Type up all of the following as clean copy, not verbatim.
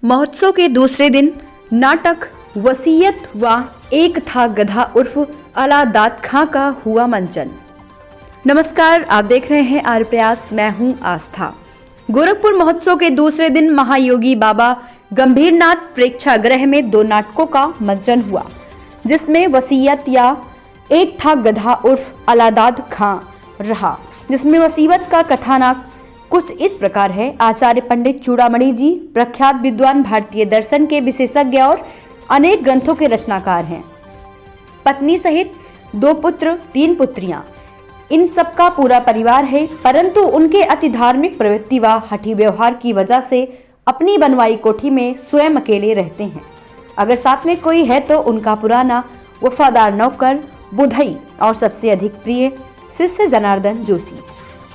महोत्सव के दूसरे दिन नाटक वसीयत व एक था गधा उर्फ अलादात खां का हुआ मंचन। नमस्कार, आप देख रहे हैं आर प्रयास, मैं हूं आस्था। गोरखपुर महोत्सव के दूसरे दिन महायोगी बाबा गंभीरनाथ प्रेक्षागृह में 2 नाटकों का मंचन हुआ, जिसमें वसीयत या एक था गधा उर्फ अलादात खां रहा, जिसमें वसीयत का कथानक कुछ इस प्रकार है। आचार्य पंडित चूड़ामणि जी प्रख्यात विद्वान, भारतीय दर्शन के विशेषज्ञ और अनेक ग्रंथों के रचनाकार हैं। पत्नी सहित 2 पुत्र 3 पुत्रियां, इन सबका पूरा परिवार है, परंतु उनके अति धार्मिक प्रवृत्ति व हठी व्यवहार की वजह से अपनी बनवाई कोठी में स्वयं अकेले रहते हैं। अगर साथ में कोई है तो उनका पुराना वफादार नौकर बुधई और सबसे अधिक प्रिय शिष्य जनार्दन जोशी।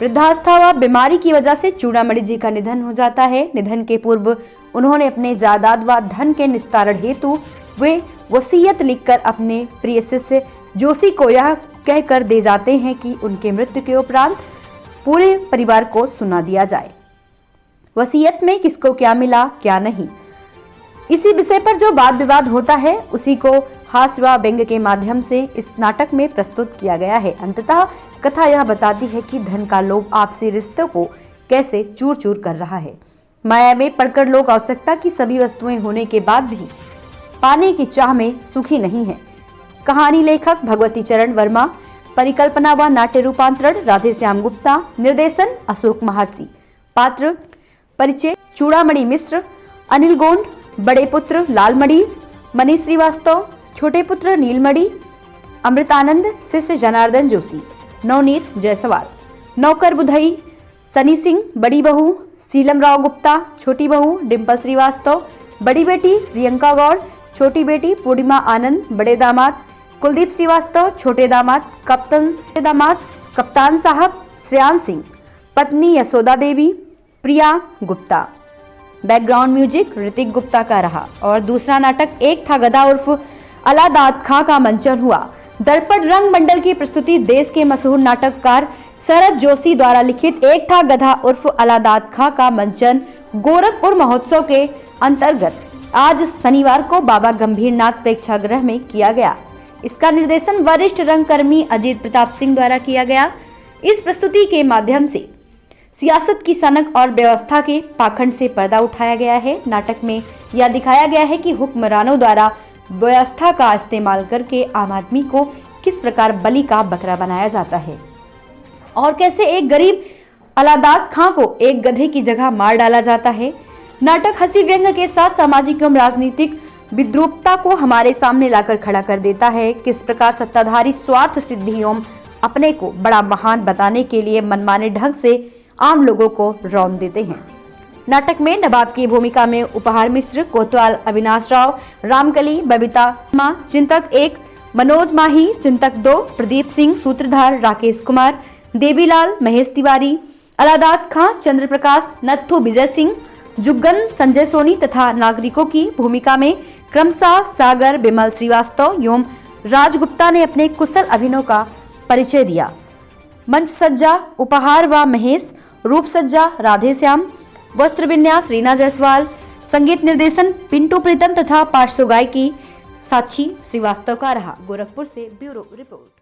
वृद्धावस्था व बीमारी की वजह से चूड़ामणि जी का निधन हो जाता है। निधन के पूर्व उन्होंने अपने जायदाद व धन के निस्तारण हेतु वे वसीयत लिखकर अपने प्रिय शिष्य जोशी को यह कहकर दे जाते हैं कि उनके मृत्यु के उपरांत पूरे परिवार को सुना दिया जाए। वसीयत में किसको क्या मिला क्या नहीं, इसी विषय पर जो वाद विवाद होता है उसी को हास्य व व्यंग्य के माध्यम से इस नाटक में प्रस्तुत किया गया है। अंततः कथा यह बताती है कि धन का लोभ आपसी रिश्तों को कैसे चूर चूर कर रहा है। माया में पड़कर लोग आवश्यकता की सभी वस्तुएं होने के बाद भी पाने की चाह में सुखी नहीं है। कहानी लेखक भगवती चरण वर्मा, परिकल्पना व नाट्य रूपांतरण राधेश्याम गुप्ता, निर्देशन अशोक महर्षि। पात्र परिचय चूड़ामणि मिश्र, अनिल गोंड, बड़े पुत्र लालमणि, मनीष श्रीवास्तव, छोटे पुत्र नीलमणि, अमृतानंद, शिष्य जनार्दन जोशी, नवनीत जायसवाल, नौकर बुधई, सनी सिंह, बड़ी बहू सीलम राव गुप्ता, छोटी बहू डिम्पल श्रीवास्तव, बड़ी बेटी प्रियंका गौड़, छोटी बेटी पूर्णिमा आनंद, बड़े दामाद कुलदीप श्रीवास्तव, छोटे दामाद कप्तान साहब श्रेयांश सिंह, पत्नी यशोदा देवी प्रिया गुप्ता। बैकग्राउंड म्यूजिक ऋतिक गुप्ता का रहा। और दूसरा नाटक एक था गधा उर्फ अलादात खां का मंचन हुआ। दर्पण रंग मंडल की प्रस्तुति देश के मशहूर नाटककार शरद जोशी द्वारा लिखित एक था गधा उर्फ अलादात खां का मंचन गोरखपुर महोत्सव के अंतर्गत आज शनिवार को बाबा गंभीरनाथ प्रेक्षागृह में किया गया। इसका निर्देशन वरिष्ठ रंगकर्मी अजीत प्रताप सिंह द्वारा किया गया। इस प्रस्तुति के माध्यम से सियासत की सनक और व्यवस्था के पाखंड से पर्दा उठाया गया है। नाटक में यह दिखाया गया है कि हुक्मरानों द्वारा व्यवस्था का इस्तेमाल करके आम आदमी को किस प्रकार बलि का बकरा बनाया जाता है और कैसे एक गरीब अलादात खां को एक गधे की जगह मार डाला जाता है। नाटक हंसी व्यंग्य के साथ सामाजिक एवं राजनीतिक विद्रूपता को हमारे सामने लाकर खड़ा कर देता है। किस प्रकार सत्ताधारी स्वार्थ सिद्धि एवं अपने को बड़ा महान बताने के लिए मनमाने ढंग से आम लोगों को रौंद देते हैं। नाटक में नवाब की भूमिका में उपहार मिश्र, कोतवाल अविनाश राव, रामकली, बबीता मां, चिंतक 1 मनोज माही, चिंतक 2 प्रदीप सिंह, सूत्रधार राकेश कुमार, देवीलाल, महेश तिवारी, अलादात खां, चंद्र प्रकाश, नत्थु विजय सिंह, जुग्गन संजय सोनी तथा नागरिकों की भूमिका में क्रमशः सागर, बिमल श्रीवास्तव एवं राजगुप्ता ने अपने कुशल अभिनय का परिचय दिया। मंच सज्जा उपहार व महेश, रूप सज्जा राधेश्याम, वस्त्र विन्यास रीना जायसवाल, संगीत निर्देशन पिंटू प्रीतम तथा पार्श्व गायकी साक्षी श्रीवास्तव का रहा। गोरखपुर से ब्यूरो रिपोर्ट।